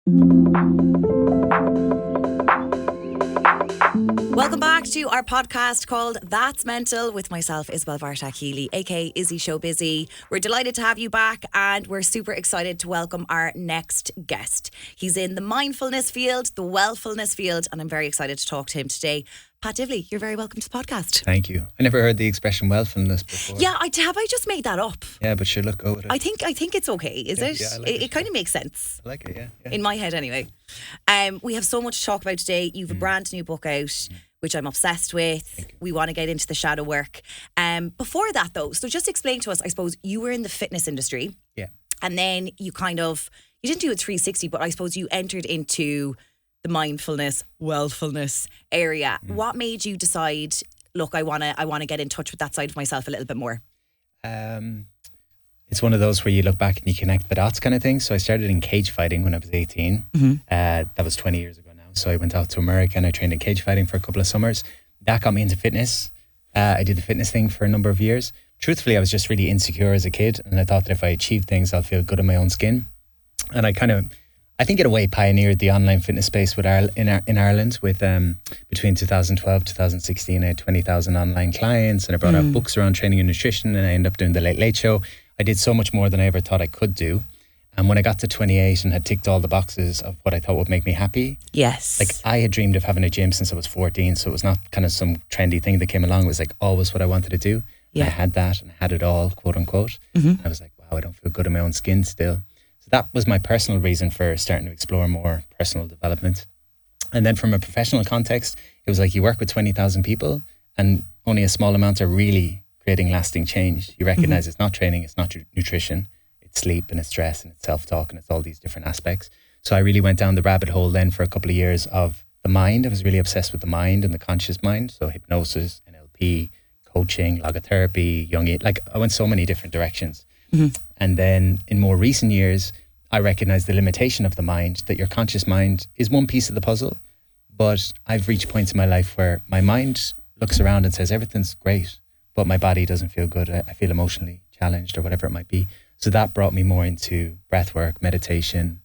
Welcome back to our podcast called That's Mental with myself, Isabel Bartak-Healy, aka Izzy Showbizzy. We're delighted to have you back and we're super excited to welcome our next guest. He's in the mindfulness field, the wellfulness field, and I'm very excited to talk to him today. Pat Divilly, you're very welcome to the podcast. Thank you. I never heard the expression wellfulness before. Yeah, I just made that up. Yeah, but sure, look, go with it. I think it's okay, is it? Yeah, I like it kind of makes sense. I like it, yeah. In my head anyway. We have so much to talk about today. You've a brand new book out, which I'm obsessed with. We want to get into the shadow work. Before that though, so just explain to us, I suppose you were in the fitness industry. Yeah. And then you didn't do a 360, but I suppose you entered into the mindfulness, wellfulness area. What made you decide, look, I want to get in touch with that side of myself a little bit more? It's one of those where you look back and you connect the dots kind of thing. So I started in cage fighting when I was 18. That was 20 years ago now. So I went out to America and I trained in cage fighting for a couple of summers. That got me into fitness. I did the fitness thing for a number of years. Truthfully, I was just really insecure as a kid. And I thought that if I achieved things, I'll feel good in my own skin. And I think in a way pioneered the online fitness space with in Ireland with between 2012 2016 I had 20,000 online clients and I brought out books around training and nutrition and I ended up doing the Late Late Show. I did so much more than I ever thought I could do. And when I got to 28 and had ticked all the boxes of what I thought would make me happy. Yes. Like I had dreamed of having a gym since I was 14. So it was not kind of some trendy thing that came along. It was like always what I wanted to do. Yeah. And I had that and I had it all, quote unquote. And I was like, wow, I don't feel good in my own skin still. So that was my personal reason for starting to explore more personal development. And then from a professional context, it was like you work with 20,000 people and only a small amount are really creating lasting change. You recognize it's not training, it's not nutrition, it's sleep and it's stress and it's self-talk and it's all these different aspects. So I really went down the rabbit hole then for a couple of years of the mind. I was really obsessed with the mind and the conscious mind. So hypnosis, NLP, coaching, logotherapy, like I went so many different directions. And then in more recent years, I recognized the limitation of the mind, that your conscious mind is one piece of the puzzle. But I've reached points in my life where my mind looks around and says, everything's great, but my body doesn't feel good. I feel emotionally challenged or whatever it might be. So that brought me more into breathwork, meditation,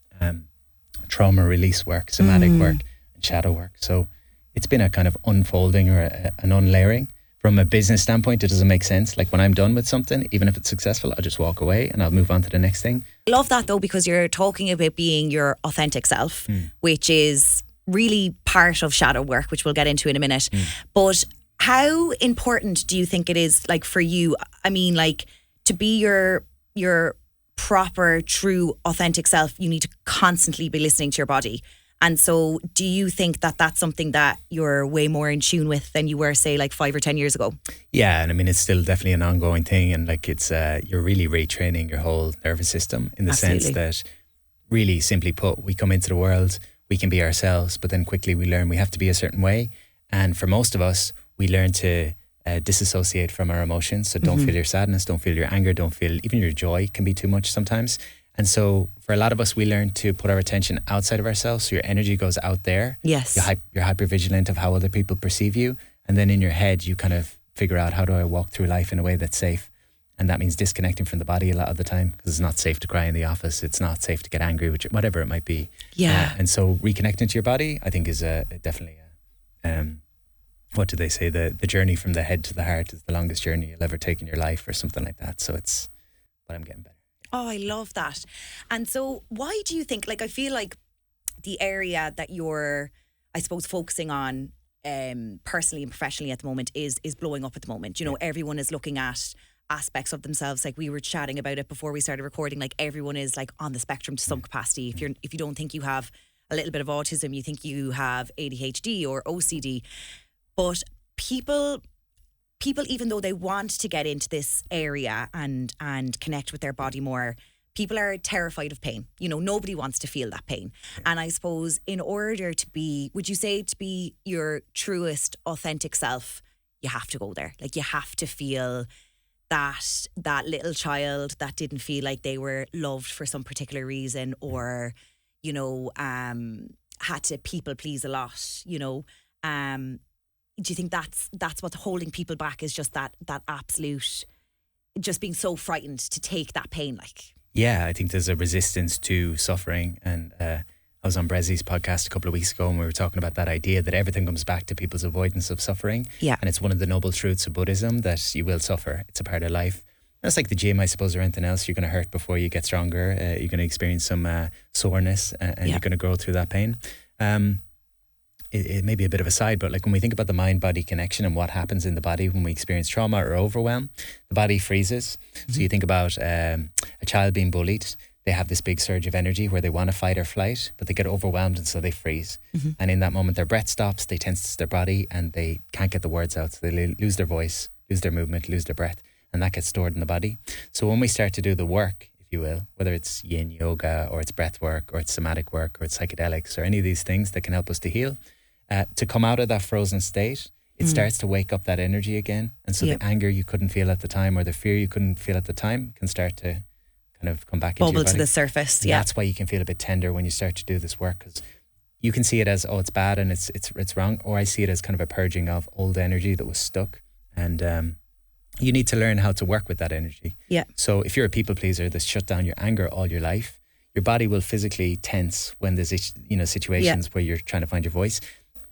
trauma release work, somatic work, and shadow work. So it's been a kind of unfolding or an unlayering. From a business standpoint, it doesn't make sense. Like when I'm done with something, even if it's successful, I'll just walk away and I'll move on to the next thing. I love that though, because you're talking about being your authentic self, which is really part of shadow work, which we'll get into in a minute. But how important do you think it is, like for you? I mean, like to be your proper, true, authentic self, you need to constantly be listening to your body. And so do you think that that's something that you're way more in tune with than you were, say, like 5 or 10 years ago? Yeah, and I mean, it's still definitely an ongoing thing. And like it's, you're really retraining your whole nervous system in the sense that, really simply put, we come into the world, we can be ourselves, but then quickly we learn we have to be a certain way. And for most of us, we learn to disassociate from our emotions. So don't feel your sadness, don't feel your anger, don't feel even your joy can be too much sometimes. And so for a lot of us, we learn to put our attention outside of ourselves. So your energy goes out there. Yes. You're hyper vigilant of how other people perceive you. And then in your head, you kind of figure out, how do I walk through life in a way that's safe? And that means disconnecting from the body a lot of the time, because it's not safe to cry in the office. It's not safe to get angry, whatever it might be. Yeah. And so reconnecting to your body, I think is definitely what do they say? The journey from the head to the heart is the longest journey you'll ever take in your life or something like that. So but I'm getting better. Oh, I love that. And so why do you think, like, I feel like the area that you're, I suppose, focusing on personally and professionally at the moment is blowing up at the moment. You know, everyone is looking at aspects of themselves. Like we were chatting about it before we started recording, like everyone is like on the spectrum to some capacity. If you don't think you have a little bit of autism, you think you have ADHD or OCD. But people, even though they want to get into this area and connect with their body more, people are terrified of pain. You know, nobody wants to feel that pain. And I suppose in order to be, would you say to be your truest, authentic self, you have to go there. Like you have to feel that little child that didn't feel like they were loved for some particular reason, or, you know, had to people please a lot, you know. Do you think that's what's holding people back, is just that absolute, just being so frightened to take that pain? Like, yeah, I think there's a resistance to suffering, and I was on Brezzy's podcast a couple of weeks ago and we were talking about that idea that everything comes back to people's avoidance of suffering. Yeah. And it's one of the noble truths of Buddhism that you will suffer. It's a part of life. It's like the gym, I suppose, or anything else. You're going to hurt before you get stronger. You're going to experience some soreness and you're going to grow through that pain. It may be a bit of a side, but like when we think about the mind-body connection and what happens in the body when we experience trauma or overwhelm, the body freezes. So you think about a child being bullied. They have this big surge of energy where they want to fight or flight, but they get overwhelmed and so they freeze. And in that moment, their breath stops, they tense their body and they can't get the words out. So they lose their voice, lose their movement, lose their breath, and that gets stored in the body. So when we start to do the work, if you will, whether it's yin yoga or it's breath work or it's somatic work or it's psychedelics or any of these things that can help us to heal, to come out of that frozen state, it starts to wake up that energy again. And so the anger you couldn't feel at the time or the fear you couldn't feel at the time can start to kind of come back into your body. Bubble to the surface, That's why you can feel a bit tender when you start to do this work, because you can see it as, oh, it's bad and it's wrong, or I see it as kind of a purging of old energy that was stuck. And you need to learn how to work with that energy. Yeah. So if you're a people pleaser that's shut down your anger all your life, your body will physically tense when there's situations where you're trying to find your voice.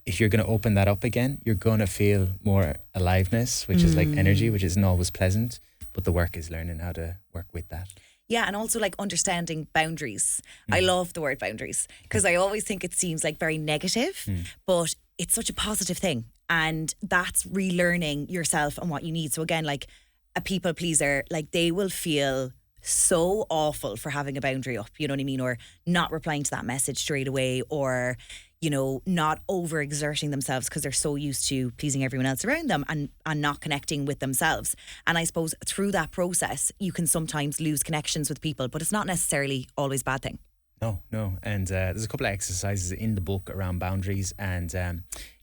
If you're going to open that up again, you're going to feel more aliveness, which is like energy, which isn't always pleasant. But the work is learning how to work with that. Yeah, and also like understanding boundaries. I love the word boundaries because I always think it seems like very negative, but it's such a positive thing. And that's relearning yourself and what you need. So again, like a people pleaser, like they will feel so awful for having a boundary up, you know what I mean? Or not replying to that message straight away, or, you know, not overexerting themselves because they're so used to pleasing everyone else around them and not connecting with themselves. And I suppose through that process, you can sometimes lose connections with people, but it's not necessarily always a bad thing. No. And there's a couple of exercises in the book around boundaries. And,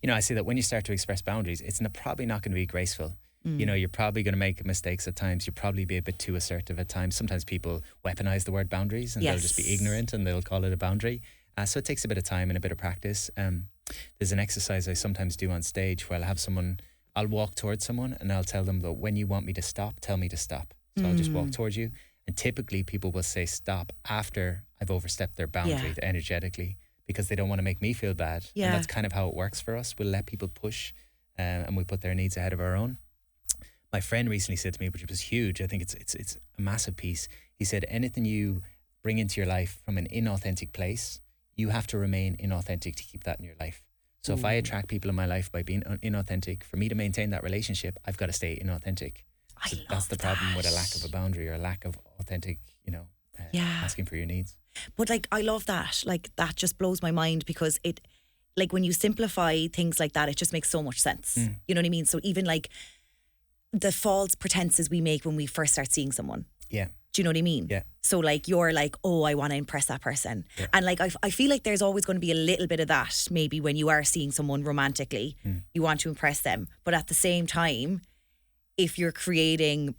I say that when you start to express boundaries, it's probably not going to be graceful. You know, you're probably going to make mistakes at times. You'll probably be a bit too assertive at times. Sometimes people weaponize the word boundaries and they'll just be ignorant and they'll call it a boundary. So it takes a bit of time and a bit of practice. There's an exercise I sometimes do on stage where I'll walk towards someone and I'll tell them that when you want me to stop, tell me to stop. So I'll just walk towards you. And typically people will say stop after I've overstepped their boundary energetically, because they don't want to make me feel bad. Yeah. And that's kind of how it works for us. We'll let people push and we put their needs ahead of our own. My friend recently said to me, which was huge, I think it's a massive piece. He said, anything you bring into your life from an inauthentic place, you have to remain inauthentic to keep that in your life. So if I attract people in my life by being inauthentic, for me to maintain that relationship, I've got to stay inauthentic. So that's the problem with a lack of a boundary or a lack of authentic, asking for your needs. But like, I love that. Like, that just blows my mind because it, like, when you simplify things like that, it just makes so much sense. You know what I mean? So even like the false pretenses we make when we first start seeing someone. Yeah. Do you know what I mean? Yeah. So like you're like, oh, I want to impress that person. Yeah. And like I feel like there's always going to be a little bit of that maybe when you are seeing someone romantically, you want to impress them. But at the same time, if you're creating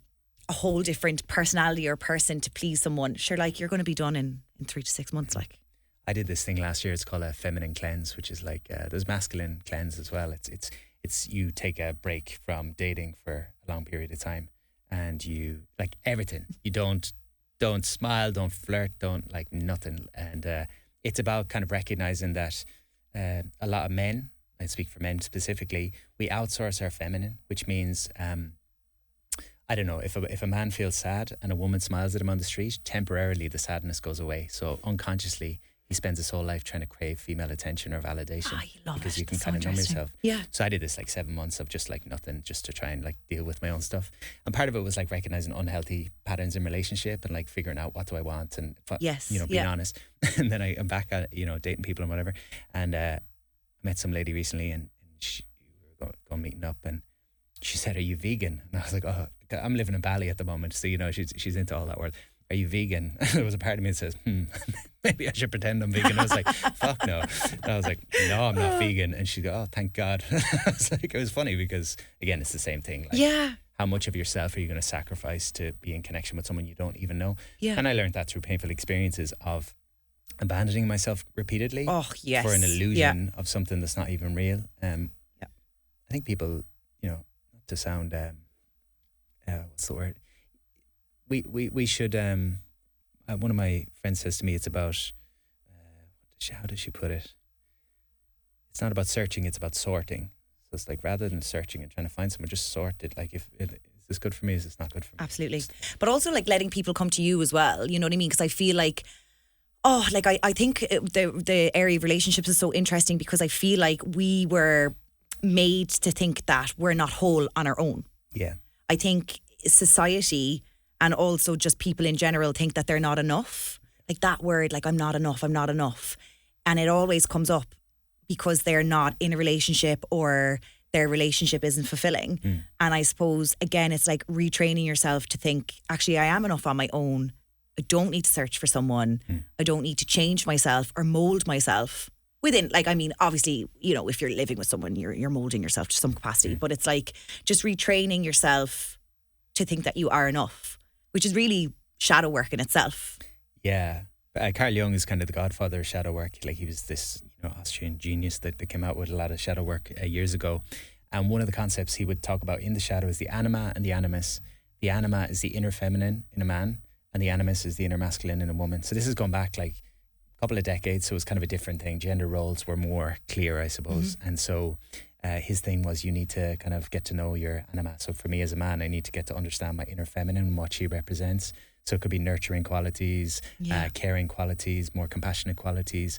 a whole different personality or person to please someone, sure, like you're going to be done in 3 to 6 months. Like, I did this thing last year. It's called a feminine cleanse, which is like there's masculine cleanse as well. It's you take a break from dating for a long period of time, and you like everything. You don't smile, don't flirt, don't like nothing. And it's about kind of recognizing that a lot of men, I speak for men specifically, we outsource our feminine, which means I don't know, if a man feels sad and a woman smiles at him on the street, temporarily the sadness goes away. So unconsciously, he spends his whole life trying to crave female attention or validation because you can kind of numb yourself. Yeah. So I did this like 7 months of just like nothing, just to try and like deal with my own stuff. And part of it was like recognizing unhealthy patterns in relationship and like figuring out what do I want and being honest. And then I'm back at dating people and whatever. And I met some lady recently and we were going meeting up and she said, "Are you vegan?" And I was like, "Oh, I'm living in Bali at the moment, so she's into all that world. Are you vegan?" There was a part of me that says, maybe I should pretend I'm vegan. I was like, fuck no. And I was like, no, I'm not vegan. And she'd go, "Oh, thank God." I was like, it was funny because again, it's the same thing. Like, how much of yourself are you going to sacrifice to be in connection with someone you don't even know? Yeah. And I learned that through painful experiences of abandoning myself repeatedly for an illusion of something that's not even real. I think people, to sound what's the word? We should. One of my friends says to me, it's about how does she put it? It's not about searching, it's about sorting. So it's like, rather than searching and trying to find someone, just sort it. Like, is this good for me? Is this not good for me? Absolutely. But also like letting people come to you as well. You know what I mean? Because I feel like, I think the area of relationships is so interesting because I feel like we were made to think that we're not whole on our own. Yeah. I think society and also just people in general think that they're not enough. Like that word, like I'm not enough. And it always comes up because they're not in a relationship or their relationship isn't fulfilling. And I suppose, again, it's like retraining yourself to think, actually, I am enough on my own. I don't need to search for someone. I don't need to change myself or mold myself within, like, I mean, obviously, you know, if you're living with someone, you're molding yourself to some capacity, but it's like just retraining yourself to think that you are enough, which is really shadow work in itself. Yeah. Carl Jung is kind of the godfather of shadow work. Like, he was this, you know, Austrian genius that came out with a lot of shadow work years ago. And one of the concepts he would talk about in the shadow is the anima and the animus. The anima is the inner feminine in a man, and the animus is the inner masculine in a woman. So this has gone back like a couple of decades, so it's kind of a different thing. Gender roles were more clear, I suppose. And so his thing was, you need to kind of get to know your anima. So for me as a man, I need to get to understand my inner feminine and what she represents. So it could be nurturing qualities, caring qualities, more compassionate qualities.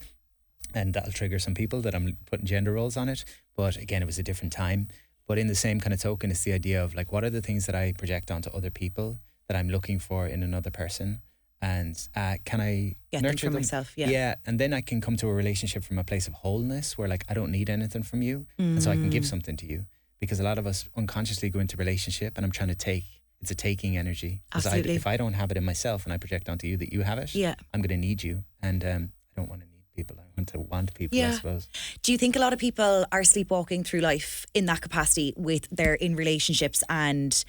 And that'll trigger some people that I'm putting gender roles on it. But again, it was a different time. But in the same kind of token, it's the idea of like, what are the things that I project onto other people that I'm looking for in another person? And can I Get nurture them for them? myself, Yeah. And then I can come to a relationship from a place of wholeness where like, I don't need anything from you. And so I can give something to you. Because a lot of us unconsciously go into relationship and I'm trying to take. It's a taking energy. Absolutely. If I don't have it in myself and I project onto you that you have it, I'm going to need you. And I don't want to need people. I want people, I suppose. Do you think a lot of people are sleepwalking through life in that capacity with they're in relationships and,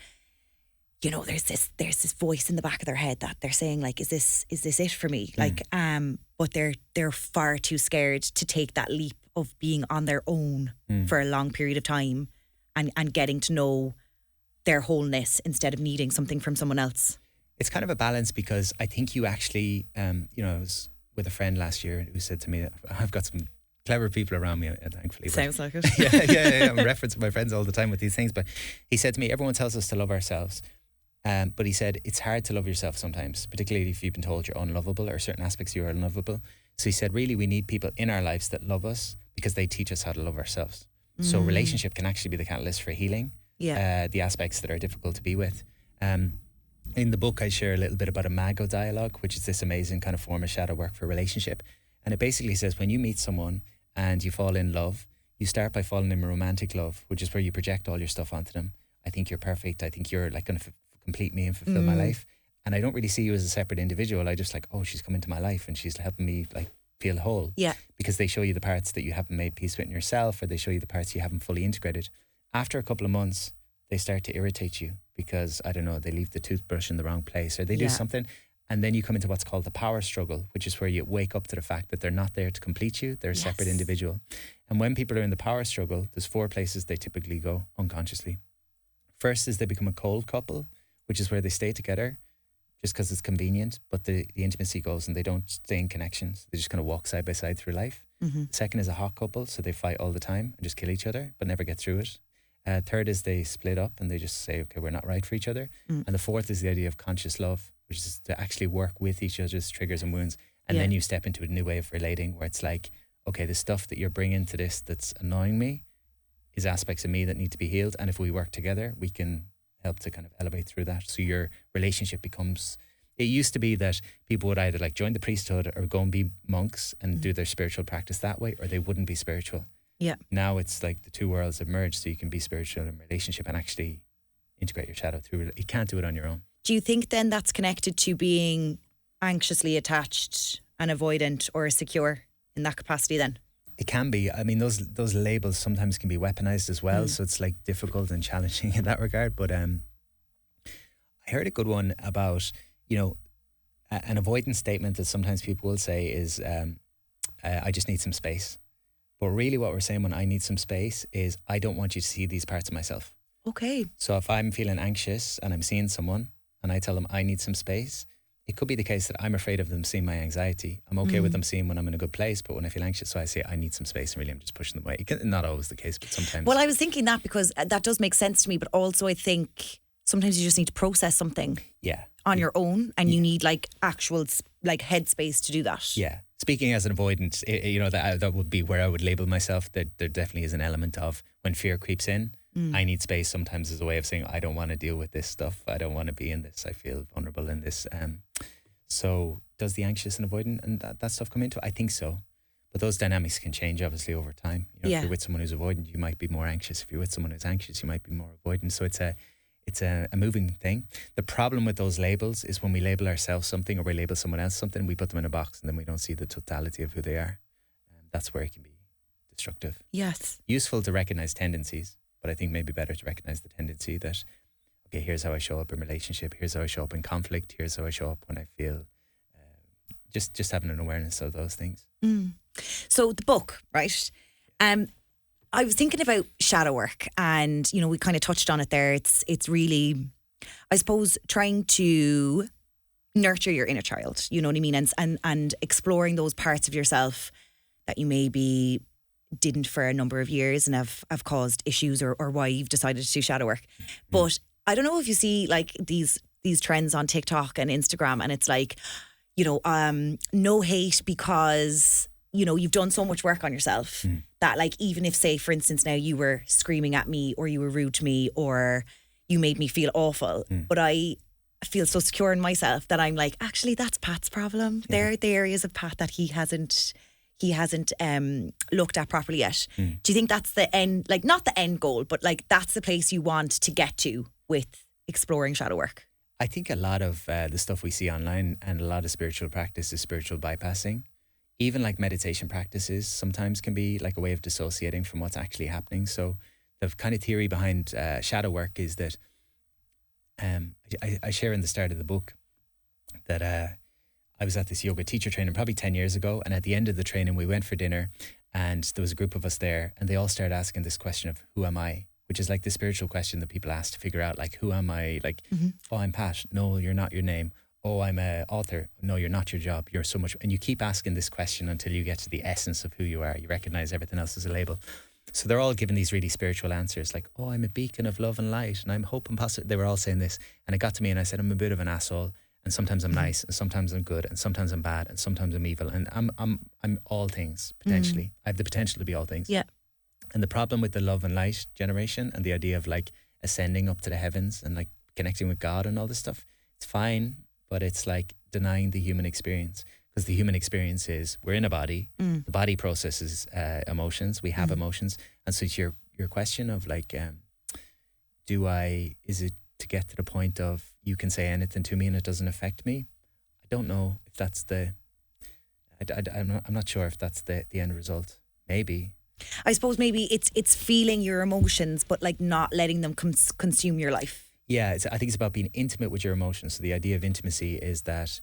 you know, there's this voice in the back of their head that they're saying like, is this it for me? Like, but they're far too scared to take that leap of being on their own for a long period of time and getting to know their wholeness instead of needing something from someone else. It's kind of a balance because I think you actually, you know, I was with a friend last year who said to me, I've got some clever people around me, thankfully. Sounds like it. Yeah. I'm referencing my friends all the time with these things. But he said to me, everyone tells us to love ourselves. But he said, it's hard to love yourself sometimes, particularly if you've been told you're unlovable or certain aspects you are unlovable. So he said, really, we need people in our lives that love us because they teach us how to love ourselves. So relationship can actually be the catalyst for healing. The aspects that are difficult to be with. In the book, I share a little bit about a Mago dialogue, which is this amazing kind of form of shadow work for relationship. And it basically says when you meet someone and you fall in love, you start by falling in romantic love, which is where you project all your stuff onto them. I think you're perfect. I think you're like going to complete me and fulfill my life. And I don't really see you as a separate individual. I just like, oh, she's come into my life and she's helping me like feel whole. Yeah. Because they show you the parts that you haven't made peace with in yourself, or they show you the parts you haven't fully integrated. After a couple of months, they start to irritate you because, I don't know, they leave the toothbrush in the wrong place or they do something. And then you come into what's called the power struggle, which is where you wake up to the fact that they're not there to complete you. They're a separate individual. And when people are in the power struggle, there's 4 places they typically go unconsciously. First is they become a cold couple, which is where they stay together just because it's convenient, but the intimacy goes and they don't stay in connections. They just kind of walk side by side through life. Second is a hot couple, so they fight all the time and just kill each other, but never get through it. Third is they split up and they just say, okay, we're not right for each other. And the fourth is the idea of conscious love, which is to actually work with each other's triggers and wounds. And then you step into a new way of relating where it's like, okay, the stuff that you're bringing to this that's annoying me is aspects of me that need to be healed. And if we work together, we can help to kind of elevate through that. So your relationship becomes, it used to be that people would either like join the priesthood or go and be monks and do their spiritual practice that way, or they wouldn't be spiritual. Yeah. Now it's like the two worlds have merged, so you can be spiritual in relationship and actually integrate your shadow through it. You can't do it on your own. Do you think then that's connected to being anxiously attached and avoidant or secure in that capacity then? It can be. I mean, those labels sometimes can be weaponized as well, so it's like difficult and challenging in that regard. But I heard a good one about, you know, an avoidance statement that sometimes people will say is, I just need some space. But really what we're saying when I need some space is I don't want you to see these parts of myself. Okay. So if I'm feeling anxious and I'm seeing someone and I tell them I need some space, it could be the case that I'm afraid of them seeing my anxiety. I'm okay with them seeing when I'm in a good place, but when I feel anxious, so I say I need some space, and really I'm just pushing them away. Not always the case, but sometimes. Well, I was thinking that because that does make sense to me, but also I think sometimes you just need to process something on your own, and you need like actual like headspace to do that. Yeah. Speaking as an avoidant, that would be where I would label myself. There definitely is an element of when fear creeps in, I need space sometimes as a way of saying, I don't want to deal with this stuff. I don't want to be in this. I feel vulnerable in this. So does the anxious and avoidant and that stuff come into it? I think so. But those dynamics can change obviously over time. If you're with someone who's avoidant, you might be more anxious. If you're with someone who's anxious, you might be more avoidant. So it's a moving thing. The problem with those labels is when we label ourselves something or we label someone else something, we put them in a box and then we don't see the totality of who they are. That's where it can be destructive. Yes. Useful to recognize tendencies, but I think maybe better to recognize the tendency that, okay, here's how I show up in relationship, here's how I show up in conflict, here's how I show up when I feel, just having an awareness of those things. So the book, right? I was thinking about shadow work, and we kind of touched on it there. It's really, I suppose, trying to nurture your inner child. You know what I mean, and exploring those parts of yourself that you maybe didn't for a number of years and have caused issues, or why you've decided to do shadow work. But I don't know if you see like these trends on TikTok and Instagram, and it's like, no hate because you've done so much work on yourself that, like, even if, say, for instance, now you were screaming at me or you were rude to me or you made me feel awful, but I feel so secure in myself that I'm like, actually, that's Pat's problem. They're the areas of Pat that he hasn't looked at properly yet. Do you think that's the end, like, not the end goal, but like that's the place you want to get to with exploring shadow work? I think a lot of the stuff we see online and a lot of spiritual practice is spiritual bypassing. Even like meditation practices sometimes can be like a way of dissociating from what's actually happening. So the kind of theory behind shadow work is that I share in the start of the book that I was at this yoga teacher training probably 10 years ago, and at the end of the training we went for dinner and there was a group of us there and they all started asking this question of who am I, which is like the spiritual question that people ask to figure out, like, who am I? Like, oh, I'm Pat. No, you're not your name. Oh, I'm an author. No, you're not your job. You're so much. And you keep asking this question until you get to the essence of who you are. You recognize everything else as a label. So they're all giving these really spiritual answers like, oh, I'm a beacon of love and light and I'm hope and positive. They were all saying this. And it got to me and I said, I'm a bit of an asshole. And sometimes I'm nice and sometimes I'm good and sometimes I'm bad and sometimes I'm evil. And I'm all things, potentially. I have the potential to be all things. Yeah. And the problem with the love and light generation and the idea of like ascending up to the heavens and like connecting with God and all this stuff, it's fine. But it's like denying the human experience, because the human experience is we're in a body. The body processes emotions. We have emotions. And so it's your question of like, is it to get to the point of you can say anything to me and it doesn't affect me? I don't know if that's I'm not sure if that's the end result. Maybe. I suppose maybe it's feeling your emotions, but like not letting them consume your life. Yeah, I think it's about being intimate with your emotions. So the idea of intimacy is that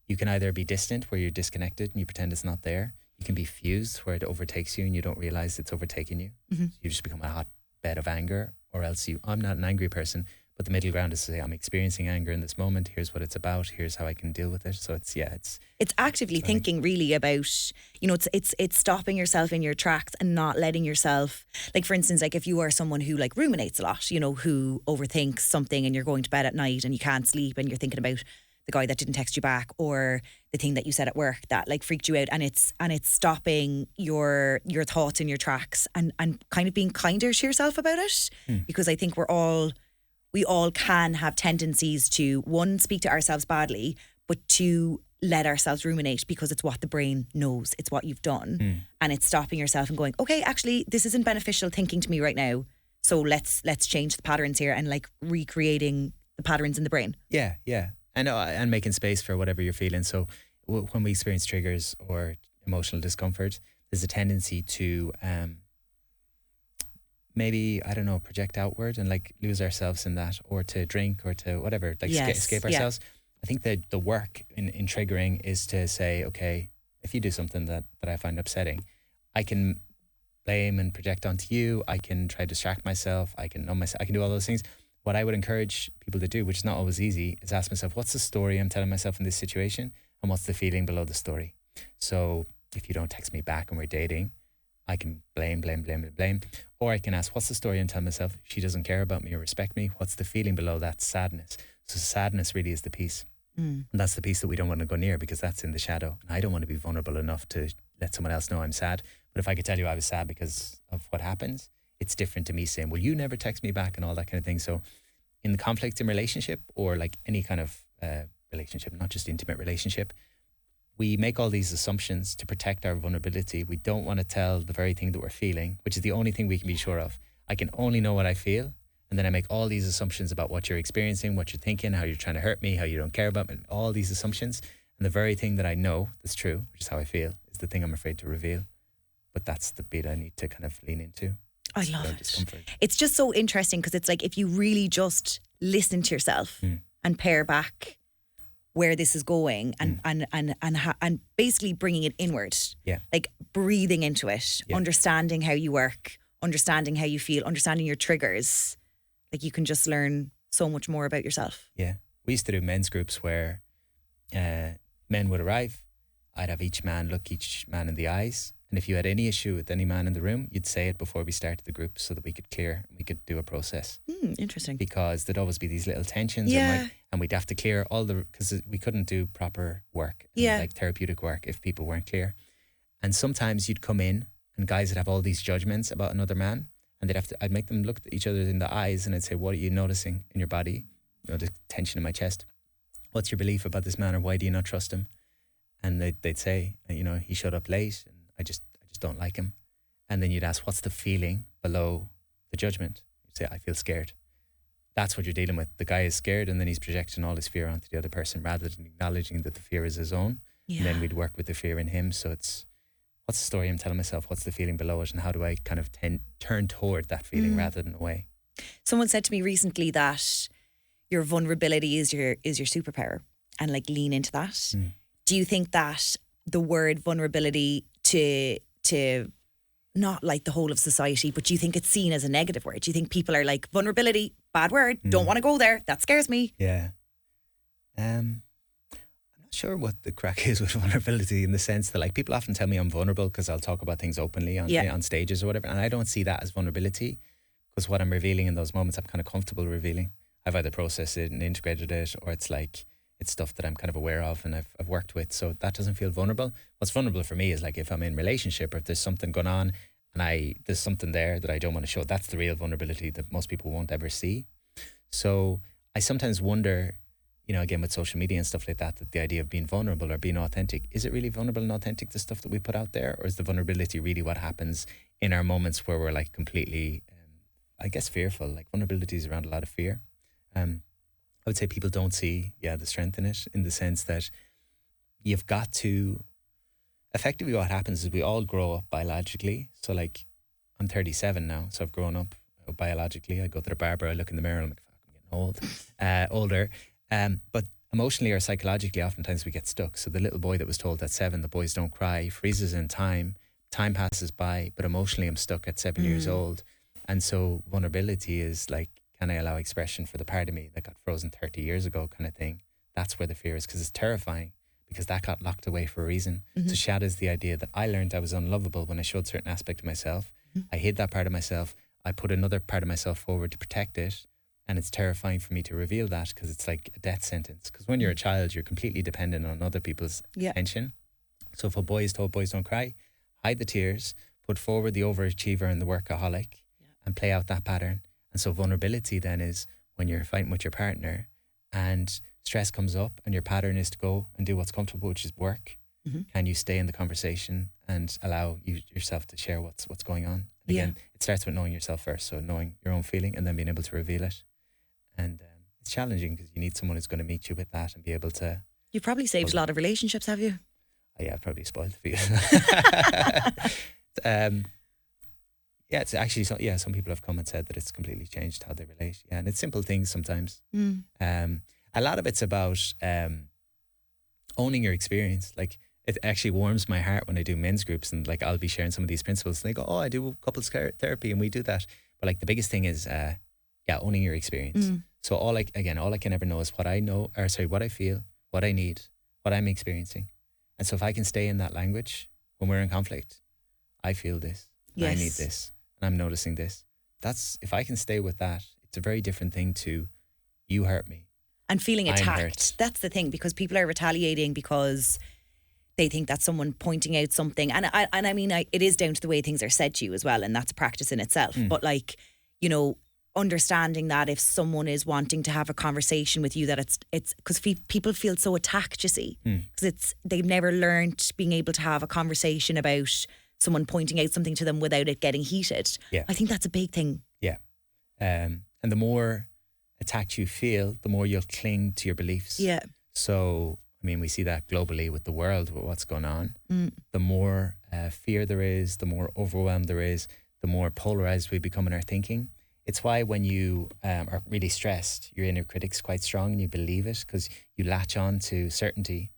you can either be distant, where you're disconnected and you pretend it's not there. You can be fused, where it overtakes you and you don't realize it's overtaking you. So you just become a hotbed of anger, or else I'm not an angry person, but the middle ground is to say, I'm experiencing anger in this moment. Here's what it's about. Here's how I can deal with it. So it's actively thinking really about, it's stopping yourself in your tracks and not letting yourself, like, for instance, like if you are someone who like ruminates a lot, who overthinks something and you're going to bed at night and you can't sleep and you're thinking about the guy that didn't text you back or the thing that you said at work that like freaked you out, and it's stopping your thoughts in your tracks and kind of being kinder to yourself about it. Because I think we all can have tendencies to, one, speak to ourselves badly, but two, let ourselves ruminate because it's what the brain knows. It's what you've done. And it's stopping yourself and going, okay, actually, this isn't beneficial thinking to me right now. So let's change the patterns here and like recreating the patterns in the brain. Yeah. And making space for whatever you're feeling. So when we experience triggers or emotional discomfort, there's a tendency to maybe, I don't know, project outward and like lose ourselves in that, or to drink or to whatever, like escape ourselves. I think that the work in triggering is to say, okay, if you do something that I find upsetting, I can blame and project onto you. I can try to distract myself. I can numb myself. I can do all those things. what I would encourage people to do, which is not always easy, is ask myself, what's the story I'm telling myself in this situation? And what's the feeling below the story? So if you don't text me back and we're dating, I can blame. Or I can ask, what's the story I'm telling myself? She doesn't care about me or respect me. What's the feeling below that? Sadness. So sadness really is the piece. And that's the piece that we don't want to go near, because that's in the shadow. And I don't want to be vulnerable enough to let someone else know I'm sad. But if I could tell you I was sad because of what happens, it's different to me saying, well, you never text me back and all that kind of thing. So in the conflict in relationship, or like any kind of relationship, not just intimate relationship, we make all these assumptions to protect our vulnerability. We don't want to tell the very thing that we're feeling, which is the only thing we can be sure of. I can only know what I feel. And then I make all these assumptions about what you're experiencing, what you're thinking, how you're trying to hurt me, how you don't care about me, all these assumptions. And the very thing that I know that's true, which is how I feel, is the thing I'm afraid to reveal. But that's the bit I need to kind of lean into. I love it. It's just so interesting, because it's like, if you really just listen to yourself and pare back where this is going, and basically bringing it inward, like breathing into it, understanding how you work, understanding how you feel, understanding your triggers, like you can just learn so much more about yourself. Yeah. We used to do men's groups where men would arrive. I'd have each man look each man in the eyes. And if you had any issue with any man in the room, you'd say it before we started the group, so that we could we could do a process. Interesting. Because there'd always be these little tensions. Yeah. And we'd have to clear because we couldn't do proper work, like therapeutic work, if people weren't clear. And sometimes you'd come in and guys would have all these judgments about another man. And I'd make them look at each other in the eyes, and I'd say, what are you noticing in your body? The tension in my chest. What's your belief about this man, or why do you not trust him? And they'd say, he showed up late and I just don't like him. And then you'd ask, what's the feeling below the judgment? You'd say, I feel scared. That's what you're dealing with. The guy is scared, and then he's projecting all his fear onto the other person, rather than acknowledging that the fear is his own. Yeah. And then we'd work with the fear in him. So it's, what's the story I'm telling myself? What's the feeling below it? And how do I kind of turn toward that feeling rather than away? Someone said to me recently that your vulnerability is your superpower, and like lean into that. Do you think that the word vulnerability to not like the whole of society, but do you think it's seen as a negative word? Do you think people are like, vulnerability, bad word, don't want to go there, that scares me? Yeah. I'm not sure what the crack is with vulnerability, in the sense that like people often tell me I'm vulnerable because I'll talk about things openly on stages or whatever, and I don't see that as vulnerability, because what I'm revealing in those moments I'm kind of comfortable revealing. I've either processed it and integrated it, or it's like it's stuff that I'm kind of aware of and I've worked with, so that doesn't feel vulnerable. What's vulnerable for me is like if I'm in a relationship, or if there's something going on and there's something there that I don't want to show. That's the real vulnerability that most people won't ever see. So I sometimes wonder, again with social media and stuff like that the idea of being vulnerable or being authentic, is it really vulnerable and authentic, the stuff that we put out there? Or is the vulnerability really what happens in our moments where we're like completely, I guess, fearful? Like vulnerability is around a lot of fear. I would say people don't see, the strength in it, in the sense that you've got to, effectively what happens is we all grow up biologically. So like, I'm 37 now, so I've grown up biologically. I go to the barber, I look in the mirror, I'm like, fuck, I'm getting older. But emotionally or psychologically, oftentimes we get stuck. So the little boy that was told at 7, the boys don't cry, freezes in time passes by, but emotionally I'm stuck at 7 years old. And so vulnerability is like, can I allow expression for the part of me that got frozen 30 years ago kind of thing? That's where the fear is, because it's terrifying, because that got locked away for a reason. So shadows the idea that I learned I was unlovable when I showed certain aspect of myself. I hid that part of myself. I put another part of myself forward to protect it. And it's terrifying for me to reveal that, because it's like a death sentence. Because when you're a child, you're completely dependent on other people's attention. So if a boy is told boys don't cry, hide the tears, put forward the overachiever and the workaholic, and play out that pattern. And so vulnerability then is when you're fighting with your partner and stress comes up and your pattern is to go and do what's comfortable, which is work. Can you stay in the conversation and allow yourself to share what's going on? And again, it starts with knowing yourself first. So knowing your own feeling and then being able to reveal it. And it's challenging, because you need someone who's going to meet you with that and be able to. You've probably saved a lot of relationships, have you? Oh, yeah, I've probably spoiled a few. It's actually, some people have come and said that it's completely changed how they relate. Yeah, and it's simple things sometimes. A lot of it's about owning your experience. Like, it actually warms my heart when I do men's groups and like I'll be sharing some of these principles and they go, oh, I do couples therapy and we do that. But like the biggest thing is Yeah, owning your experience. So all I can ever know is what I know, or sorry, what I feel, what I need, what I'm experiencing. And so if I can stay in that language when we're in conflict, I feel this, and I need this, and I'm noticing this. That's, if I can stay with that, it's a very different thing to you hurt me. And feeling I'm attacked. hurt. That's the thing, because people are retaliating because they think that's someone pointing out something. And I mean, it is down to the way things are said to you as well. And that's a practice in itself. But like, you know, understanding that if someone is wanting to have a conversation with you, that it's because people feel so attacked, you see, because they've never learned being able to have a conversation about someone pointing out something to them without it getting heated. Yeah. I think that's a big thing. Yeah. And the more attacked you feel, the more you'll cling to your beliefs. Yeah. So, I mean, we see that globally with the world, with what's going on. The more fear there is, the more overwhelmed there is, the more polarized we become in our thinking. It's why when you are really stressed, your inner critic's quite strong and you believe it, because you latch on to certainty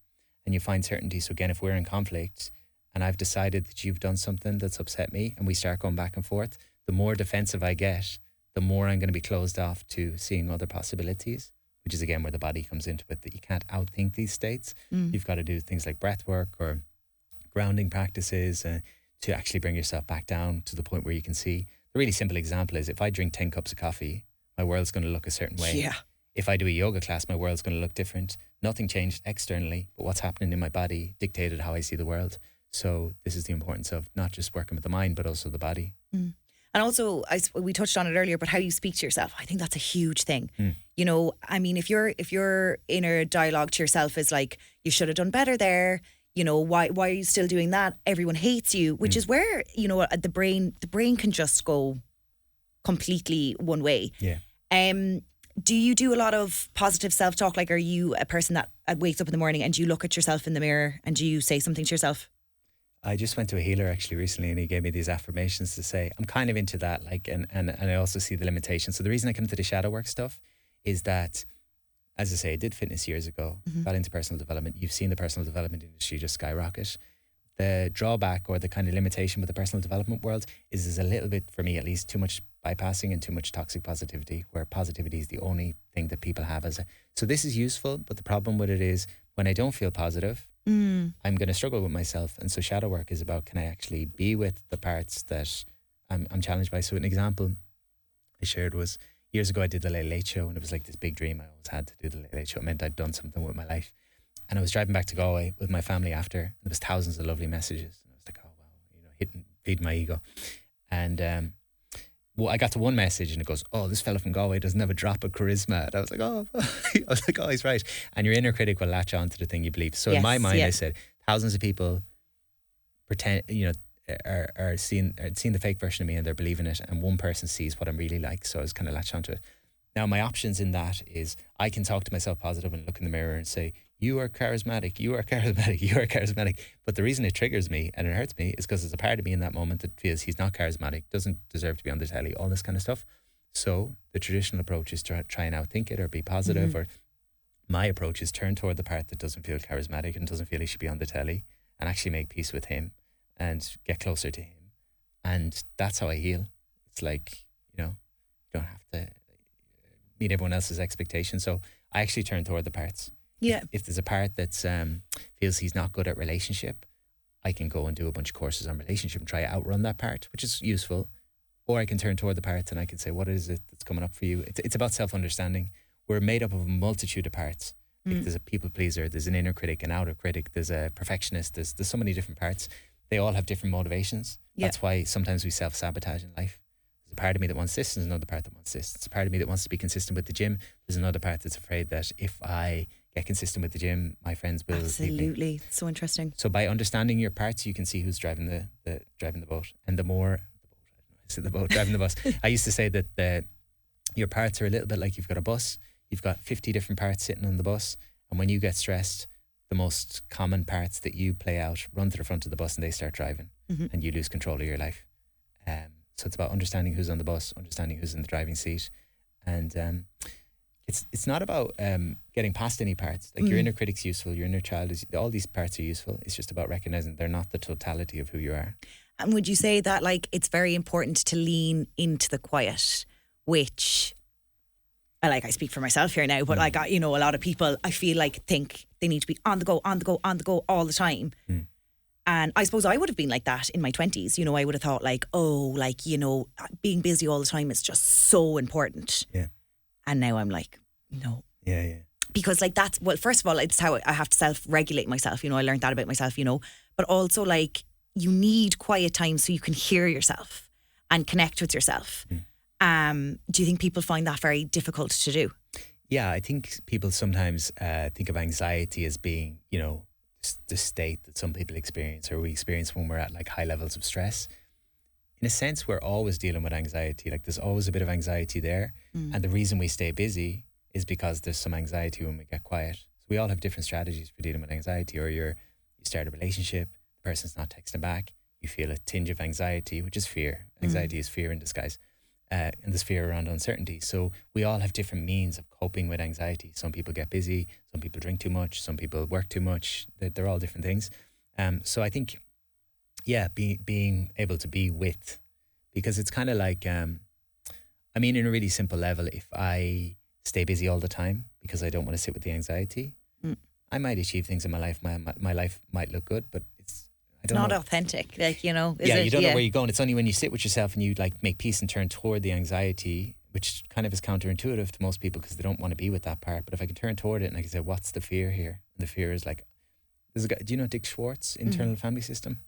and you find certainty. So again, if we're in conflict and I've decided that you've done something that's upset me and we start going back and forth, the more defensive I get, the more I'm going to be closed off to seeing other possibilities, which is again where the body comes into it, that you can't outthink these states. You've got to do things like breath work or grounding practices to actually bring yourself back down to the point where you can see. The really simple example is if I drink 10 cups of coffee, my world's going to look a certain way. Yeah. If I do a yoga class, my world's going to look different. Nothing changed externally, but what's happening in my body dictated how I see the world. So this is the importance of not just working with the mind, but also the body. And also, we touched on it earlier, but how you speak to yourself, I think that's a huge thing. You know, I mean, if your inner dialogue to yourself is like, you should have done better there, you know, why are you still doing that? Everyone hates you, which is where, you know, the brain can just go completely one way. Yeah. Do you do a lot of positive self-talk? Like, are you a person that wakes up in the morning and you look at yourself in the mirror and do you say something to yourself? I just went to a healer actually recently and he gave me these affirmations to say. I'm kind of into that, like, and I also see the limitations. So the reason I come to the shadow work stuff is that, as I say, I did fitness years ago, got into personal development. You've seen the personal development industry just skyrocket. The drawback or the kind of limitation with the personal development world is a little bit, for me at least, too much bypassing and too much toxic positivity, where positivity is the only thing that people have so this is useful, but the problem with it is when I don't feel positive, I'm going to struggle with myself. And so shadow work is about, can I actually be with the parts that I'm challenged by? So an example I shared was, years ago I did the Late Late Show, and it was like this big dream I always had to do the Late Late Show. It meant I'd done something with my life. And I was driving back to Galway with my family after, and there was thousands of lovely messages. And I was like, oh, wow, you know, feed my ego. And well, I got to one message and it goes, oh, this fella from Galway doesn't have a drop of charisma. And I was like, oh, he's right. And your inner critic will latch on to the thing you believe. So in my mind, I said, thousands of people pretend, you know, are seeing the fake version of me and they're believing it. And one person sees what I'm really like. So I was kind of latched onto it. Now, my options in that is I can talk to myself positive and look in the mirror and say, you are charismatic, you are charismatic, you are charismatic. But the reason it triggers me and it hurts me is because there's a part of me in that moment that feels he's not charismatic, doesn't deserve to be on the telly, all this kind of stuff. So the traditional approach is to try and outthink it or be positive. Or my approach is turn toward the part that doesn't feel charismatic and doesn't feel he should be on the telly and actually make peace with him and get closer to him. And that's how I heal. It's like, you know, you don't have to meet everyone else's expectations. So I actually turn toward the parts. Yeah. If there's a part that feels he's not good at relationship, I can go and do a bunch of courses on relationship and try to outrun that part, which is useful. Or I can turn toward the parts and I can say, what is it that's coming up for you? It's about self-understanding. We're made up of a multitude of parts. Like there's a people pleaser, there's an inner critic, an outer critic, there's a perfectionist, there's so many different parts. They all have different motivations. That's why sometimes we self-sabotage in life. There's a part of me that wants this, there's another part that wants this. There's a part of me that wants to be consistent with the gym. There's another part that's afraid that if I get consistent with the gym, my friends will leave me. So interesting. So by understanding your parts, you can see who's driving the boat. And driving the bus. I used to say that your parts are a little bit like you've got a bus. You've got 50 different parts sitting on the bus. And when you get stressed, the most common parts that you play out run to the front of the bus and they start driving and you lose control of your life. So it's about understanding who's on the bus, understanding who's in the driving seat. And it's not about getting past any parts. Like your inner critic's useful, your inner child all these parts are useful. It's just about recognizing they're not the totality of who you are. And would you say that like it's very important to lean into the quiet, which I speak for myself here now, but a lot of people I feel like think they need to be on the go all the time. And I suppose I would have been like that in my 20s. I would have thought being busy all the time is just so important. Yeah. And now I'm like, no. Yeah. Because first of all, it's how I have to self-regulate myself. I learned that about myself, but also you need quiet time so you can hear yourself and connect with yourself. Do you think people find that very difficult to do? Yeah, I think people sometimes think of anxiety as being, the state that some people experience or we experience when we're at high levels of stress. In a sense, we're always dealing with anxiety. There's always a bit of anxiety there. And the reason we stay busy is because there's some anxiety when we get quiet. So we all have different strategies for dealing with anxiety. Or you start a relationship, the person's not texting back, you feel a tinge of anxiety, which is fear. Anxiety is fear in disguise. And there's fear around uncertainty. So we all have different means of coping with anxiety. Some people get busy, some people drink too much, some people work too much. They're all different things. So I think, being able to be with, because it's kind of in a really simple level, if I stay busy all the time because I don't want to sit with the anxiety, I might achieve things in my life. My life might look good, but it's not authentic. You don't know where you're going. It's only when you sit with yourself and you make peace and turn toward the anxiety, which kind of is counterintuitive to most people because they don't want to be with that part. But if I can turn toward it and I can say, what's the fear here? And the fear is there's a guy, do you know Dick Schwartz, internal family system?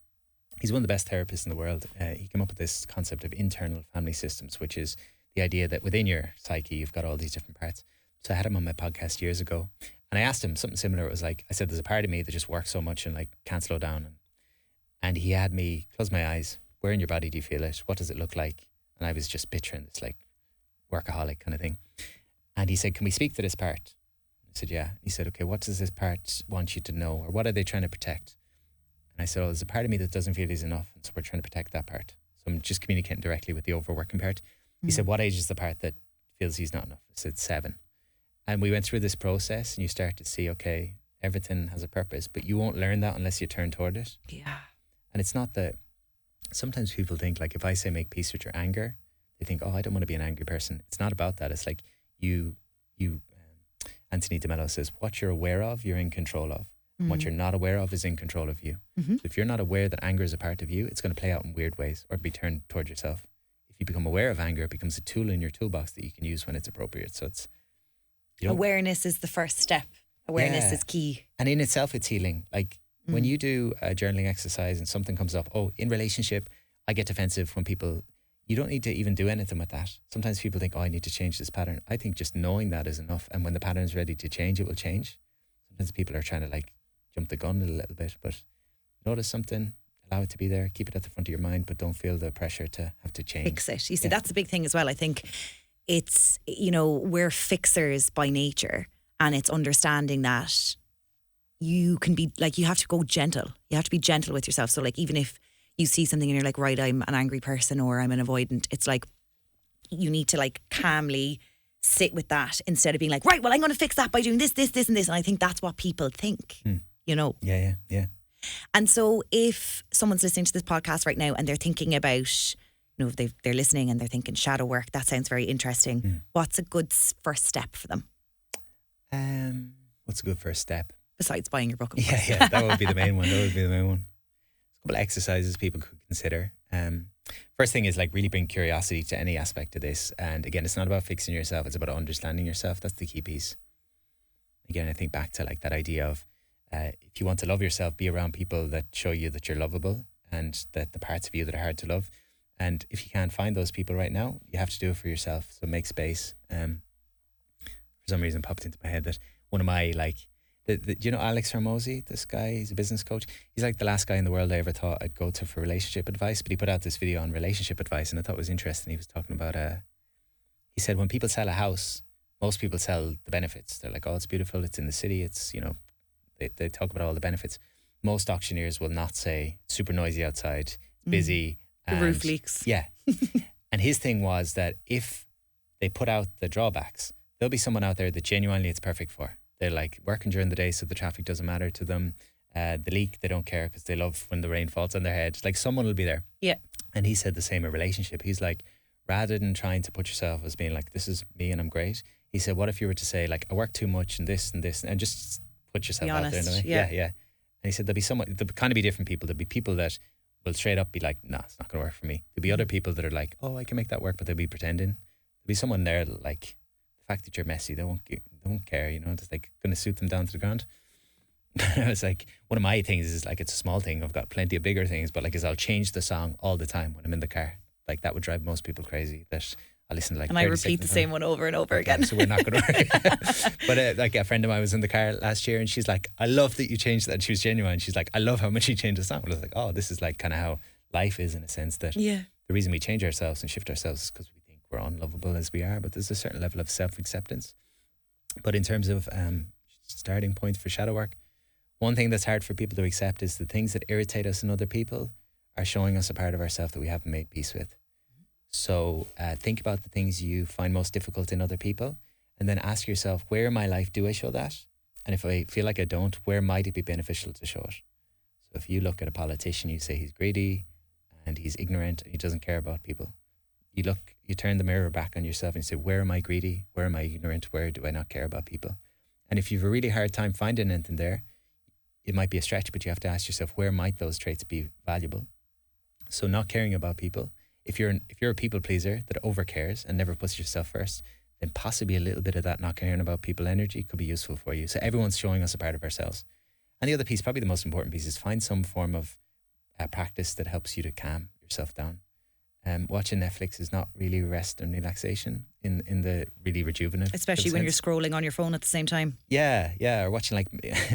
He's one of the best therapists in the world. He came up with this concept of internal family systems, which is the idea that within your psyche, you've got all these different parts. So I had him on my podcast years ago and I asked him something similar. It was I said, there's a part of me that just works so much and can't slow down. And he had me close my eyes. Where in your body do you feel it? What does it look like? And I was just picturing this workaholic kind of thing. And he said, can we speak to this part? I said, yeah. He said, okay, what does this part want you to know? Or what are they trying to protect? And I said, there's a part of me that doesn't feel he's enough. And so we're trying to protect that part. So I'm just communicating directly with the overworking part. He said, what age is the part that feels he's not enough? I said, 7. And we went through this process and you start to see, okay, everything has a purpose, but you won't learn that unless you turn toward it. Yeah. And it's not that, sometimes people think if I say make peace with your anger, they think, I don't want to be an angry person. It's not about that. It's Anthony DeMello says, what you're aware of, you're in control of. And what you're not aware of is in control of you. So if you're not aware that anger is a part of you, it's going to play out in weird ways or be turned toward yourself. If you become aware of anger, it becomes a tool in your toolbox that you can use when it's appropriate. So it's... Awareness is the first step. Awareness is key. And in itself, it's healing. When you do a journaling exercise and something comes up, in relationship, I get defensive when people... You don't need to even do anything with that. Sometimes people think, I need to change this pattern. I think just knowing that is enough. And when the pattern is ready to change, it will change. Sometimes people are trying to jump the gun a little bit, but notice something, allow it to be there, keep it at the front of your mind, but don't feel the pressure to have to change. Fix it. You see, that's a big thing as well. I think it's, we're fixers by nature, and it's understanding that you can be you have to go gentle. You have to be gentle with yourself. So even if you see something and you're right, I'm an angry person or I'm an avoidant, it's you need to calmly sit with that instead of being right, well, I'm going to fix that by doing this, this, this and this. And I think that's what people think, Yeah. And so if someone's listening to this podcast right now and they're thinking about, if they're listening and they're thinking shadow work, that sounds very interesting. What's a good first step for them? What's a good first step? Besides buying your book, of course. Yeah, that would be the main one. There's a couple of exercises people could consider. First thing is really bring curiosity to any aspect of this. And again, it's not about fixing yourself, it's about understanding yourself. That's the key piece. Again, I think back to that idea of if you want to love yourself, be around people that show you that you're lovable and that the parts of you that are hard to love. And if you can't find those people right now, you have to do it for yourself. So make space. For some reason, popped into my head that one of my do you know Alex Hormozy, this guy? He's a business coach. He's the last guy in the world I ever thought I'd go to for relationship advice, but he put out this video on relationship advice and I thought it was interesting. He was talking about, he said when people sell a house, most people sell the benefits. They're it's beautiful, it's in the city, it's, they talk about all the benefits. Most auctioneers will not say, super noisy outside, it's busy. The roof leaks. Yeah. And his thing was that if they put out the drawbacks, there'll be someone out there that genuinely it's perfect for. They're working during the day, so the traffic doesn't matter to them. The leak, they don't care because they love when the rain falls on their head. Someone will be there. Yeah. And he said the same in relationship. He's rather than trying to put yourself as being this is me and I'm great, He said, what if you were to say, like, I work too much and this, and just put yourself Be out there in a way? honest, yeah. Yeah. And he said, there'll kind of be different people. There'll be people that will straight up be like, nah, it's not going to work for me. There'll be other people that are like, oh, I can make that work, but they'll be pretending. There'll be someone there that, like, the fact that you're messy, they won't care, you know, it's like going to suit them down to the ground. I was like, one of my things is like, it's a small thing. I've got plenty of bigger things, but like, is I'll change the song all the time when I'm in the car. Like, that would drive most people crazy. That I listen to like, and I repeat the same one over and over again. So we're not going to. But like a friend of mine was in the car last year, and she's like, I love that you changed that. And she was genuine. She's like, I love how much you changed the song. I was like, oh, this is like kind of how life is, in a sense, that the reason we change ourselves and shift ourselves is because we think we're unlovable as we are. But there's a certain level of self-acceptance. But in terms of starting points for shadow work, one thing that's hard for people to accept is the things that irritate us in other people are showing us a part of ourselves that we haven't made peace with. So think about the things you find most difficult in other people, and then ask yourself, where in my life do I show that? And if I feel like I don't, where might it be beneficial to show it? So if you look at a politician, you say he's greedy and he's ignorant and he doesn't care about people. You turn the mirror back on yourself and you say, where am I greedy? Where am I ignorant? Where do I not care about people? And if you have a really hard time finding anything there, it might be a stretch, but you have to ask yourself, where might those traits be valuable? So not caring about people. If you're a people pleaser that overcares and never puts yourself first, then possibly a little bit of that not caring about people energy could be useful for you. So everyone's showing us a part of ourselves. And the other piece, probably the most important piece, is find some form of practice that helps you to calm yourself down. Watching Netflix is not really rest and relaxation in the really rejuvenative. Especially when you're scrolling on your phone at the same time. Yeah. Or watching, like,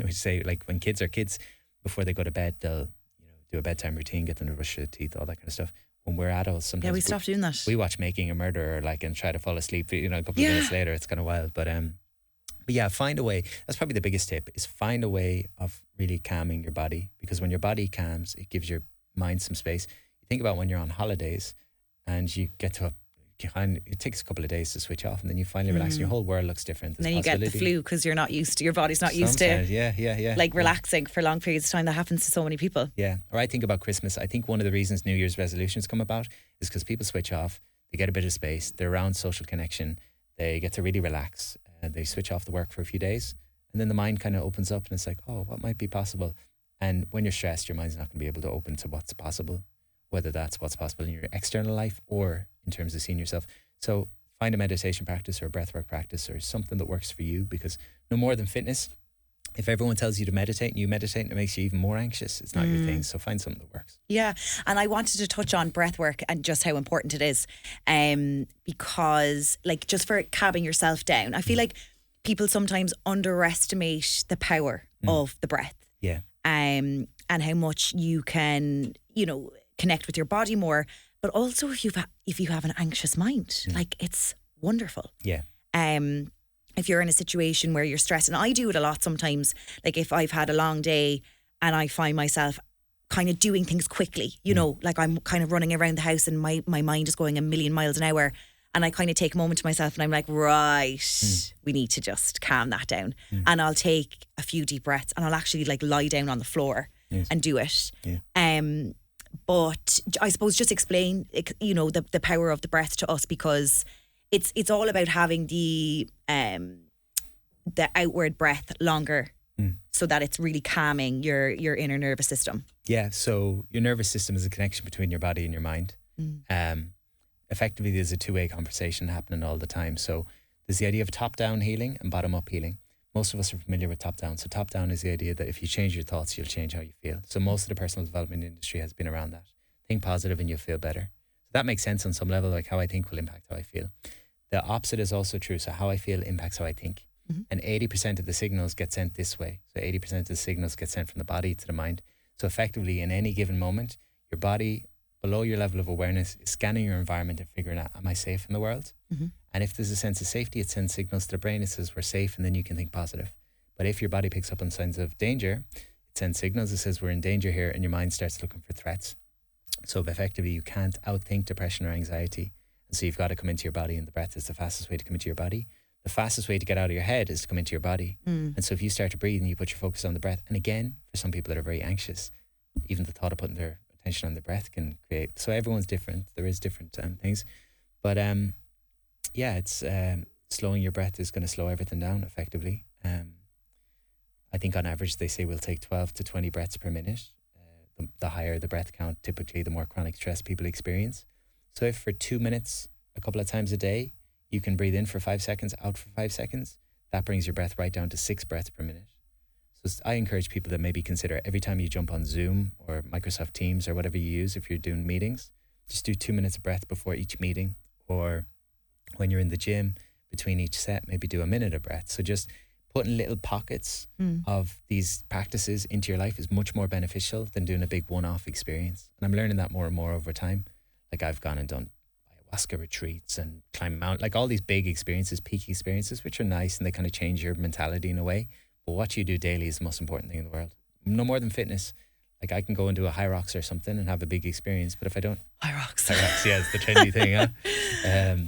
we say, like, when kids are kids, before they go to bed, they'll do a bedtime routine, get them to brush their teeth, all that kind of stuff. When we're adults, sometimes we stopped doing that. We watch Making a Murderer, like, and try to fall asleep, a couple of minutes later. It's kind of wild. But yeah, find a way. That's probably the biggest tip, is find a way of really calming your body, because when your body calms, it gives your mind some space. You think about when you're on holidays and you get to it takes a couple of days to switch off, and then you finally relax and your whole world looks different. And then you get the flu because you're not used to, your body's not used to like relaxing for long periods of time. That happens to so many people. Yeah. Or I think about Christmas. I think one of the reasons New Year's resolutions come about is because people switch off, they get a bit of space, they're around social connection, they get to really relax, and they switch off the work for a few days, and then the mind kind of opens up and it's like, oh, what might be possible? And when you're stressed, your mind's not going to be able to open to what's possible, whether that's what's possible in your external life or in terms of seeing yourself. So find a meditation practice or a breathwork practice or something that works for you, because no more than fitness, if everyone tells you to meditate and you meditate and it makes you even more anxious, it's not your thing. So find something that works. Yeah. And I wanted to touch on breathwork and just how important it is, because, like, just for calming yourself down, I feel like people sometimes underestimate the power of the breath. Yeah. And how much you can, connect with your body more. But also if you have an anxious mind, like, it's wonderful. Yeah. If you're in a situation where you're stressed, and I do it a lot sometimes, like if I've had a long day and I find myself kind of doing things quickly, like I'm kind of running around the house and my mind is going a million miles an hour, and I kind of take a moment to myself and I'm like, right, we need to just calm that down. And I'll take a few deep breaths and I'll actually like lie down on the floor and do it. Yeah. But I suppose just explain, the power of the breath to us, because it's all about having the outward breath longer, so that it's really calming your inner nervous system. Yeah. So your nervous system is a connection between your body and your mind. Effectively, there's a two-way conversation happening all the time. So there's the idea of top-down healing and bottom-up healing. Most of us are familiar with top-down. So top-down is the idea that if you change your thoughts, you'll change how you feel. So most of the personal development industry has been around that. Think positive and you'll feel better. So that makes sense on some level, like how I think will impact how I feel. The opposite is also true. So how I feel impacts how I think. And 80% of the signals get sent this way. So 80% of the signals get sent from the body to the mind. So effectively, in any given moment, your body, below your level of awareness, is scanning your environment and figuring out, am I safe in the world? And if there's a sense of safety, it sends signals to the brain. It says we're safe, and then you can think positive. But if your body picks up on signs of danger, it sends signals. It says we're in danger here, and your mind starts looking for threats. So effectively, you can't outthink depression or anxiety. And so you've got to come into your body, and the breath is the fastest way to come into your body. The fastest way to get out of your head is to come into your body. And so if you start to breathe and you put your focus on the breath, and again, for some people that are very anxious, even the thought of putting their attention on the breath can create. So everyone's different. There is different things. But it's slowing your breath is going to slow everything down effectively. I think on average they say we'll take 12 to 20 breaths per minute. The higher the breath count, typically the more chronic stress people experience. So if for 2 minutes, a couple of times a day, you can breathe in for 5 seconds, out for 5 seconds, that brings your breath right down to 6 breaths per minute. So I encourage people to maybe consider every time you jump on Zoom or Microsoft Teams or whatever you use, if you're doing meetings, just do 2 minutes of breath before each meeting, or when you're in the gym, between each set, maybe do a minute of breath. So just putting little pockets of these practices into your life is much more beneficial than doing a big one-off experience. And I'm learning that more and more over time. Like I've gone and done ayahuasca retreats and climb mountain, like all these big experiences, peak experiences, which are nice and they kind of change your mentality in a way. But what you do daily is the most important thing in the world. No more than fitness. Like I can go and do a high rocks or something and have a big experience, but if I don't... High rocks, yeah, it's the trendy thing, huh?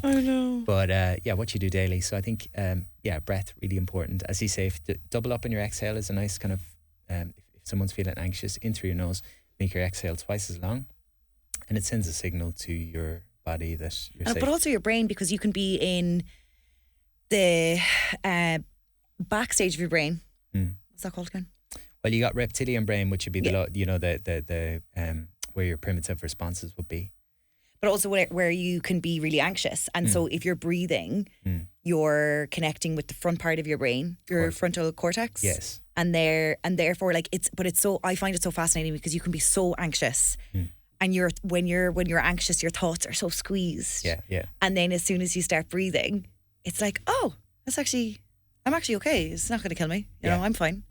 I know. But yeah, what you do daily. So I think, breath, really important. As you say, double up on your exhale is a nice kind of, if someone's feeling anxious, in through your nose, make your exhale twice as long. And it sends a signal to your body that you're safe. But also your brain, because you can be in the backstage of your brain. What's that called again? Well, you got reptilian brain, which would be the where your primitive responses would be. But also where you can be really anxious. And so if you're breathing, you're connecting with the front part of your brain, your frontal cortex. Yes. And therefore I find it so fascinating because you can be so anxious. And when you're anxious, your thoughts are so squeezed. Yeah. And then as soon as you start breathing, it's like, oh, I'm actually okay. It's not going to kill me. You know, I'm fine.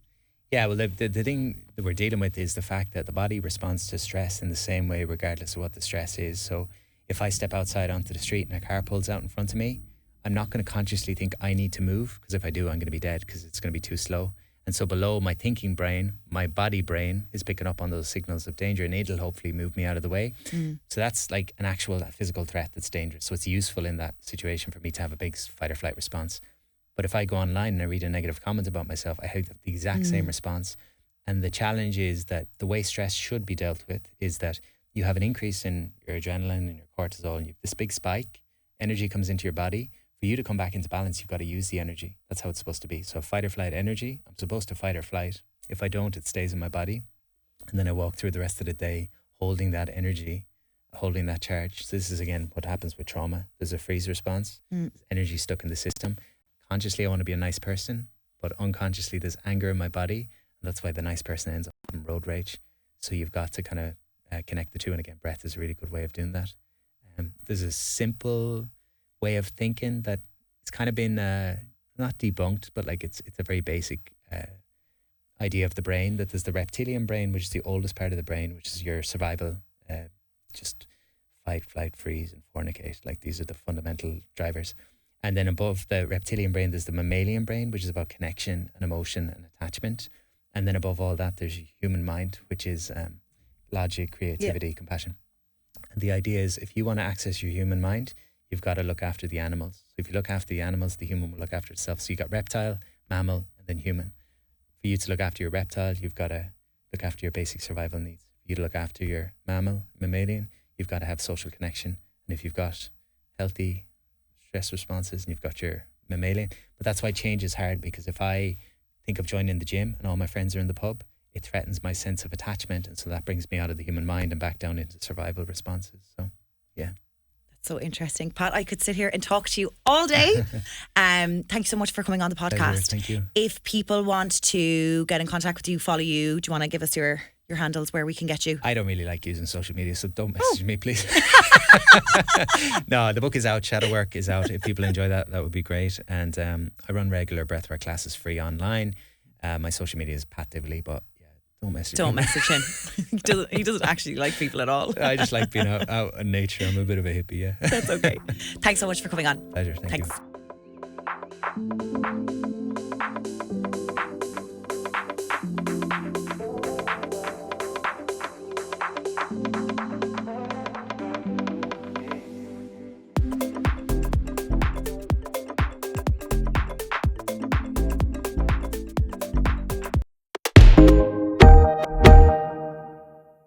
Yeah, well, the thing that we're dealing with is the fact that the body responds to stress in the same way, regardless of what the stress is. So if I step outside onto the street and a car pulls out in front of me, I'm not going to consciously think I need to move, because if I do, I'm going to be dead because it's going to be too slow. And so below my thinking brain, my body brain is picking up on those signals of danger, and it'll hopefully move me out of the way. So that's like an actual physical threat that's dangerous. So it's useful in that situation for me to have a big fight or flight response. But if I go online and I read a negative comment about myself, I have the exact same response. And the challenge is that the way stress should be dealt with is that you have an increase in your adrenaline and your cortisol, and you have this big spike. Energy comes into your body. For you to come back into balance, you've got to use the energy. That's how it's supposed to be. So fight or flight energy, I'm supposed to fight or flight. If I don't, it stays in my body. And then I walk through the rest of the day holding that energy, holding that charge. So this is, again, what happens with trauma. There's a freeze response. There's energy stuck in the system. Consciously, I want to be a nice person, but unconsciously, there's anger in my body. And that's why the nice person ends up in road rage. So you've got to kind of connect the two. And again, breath is a really good way of doing that. There's a simple way of thinking that it's kind of been not debunked, but like it's a very basic idea of the brain, that there's the reptilian brain, which is the oldest part of the brain, which is your survival, just fight, flight, freeze, and fornicate. Like these are the fundamental drivers. And then above the reptilian brain, there's the mammalian brain, which is about connection and emotion and attachment. And then above all that, there's your human mind, which is logic, creativity, compassion. And the idea is, if you want to access your human mind, you've got to look after the animals. So if you look after the animals, the human will look after itself. So you got reptile, mammal, and then human. For you to look after your reptile, you've got to look after your basic survival needs. For you to look after your mammalian, you've got to have social connection. And if you've got healthy stress responses and you've got your mammalian. But that's why change is hard, because if I think of joining the gym and all my friends are in the pub, it threatens my sense of attachment. And so that brings me out of the human mind and back down into survival responses. So, yeah. That's so interesting. Pat, I could sit here and talk to you all day. Thank you so much for coming on the podcast. Pleasure. Thank you. If people want to get in contact with you, follow you, do you want to give us your handles where we can get you? I don't really like using social media, so don't message me, please. No, the book is out. Shadow Work is out. If people enjoy that, that would be great. And I run regular breathwork classes free online. My social media is Pat Divilly, but yeah, don't message him. He doesn't actually like people at all. I just like being out in nature. I'm a bit of a hippie, yeah. That's okay. Thanks so much for coming on. Pleasure. Thank you. Thanks.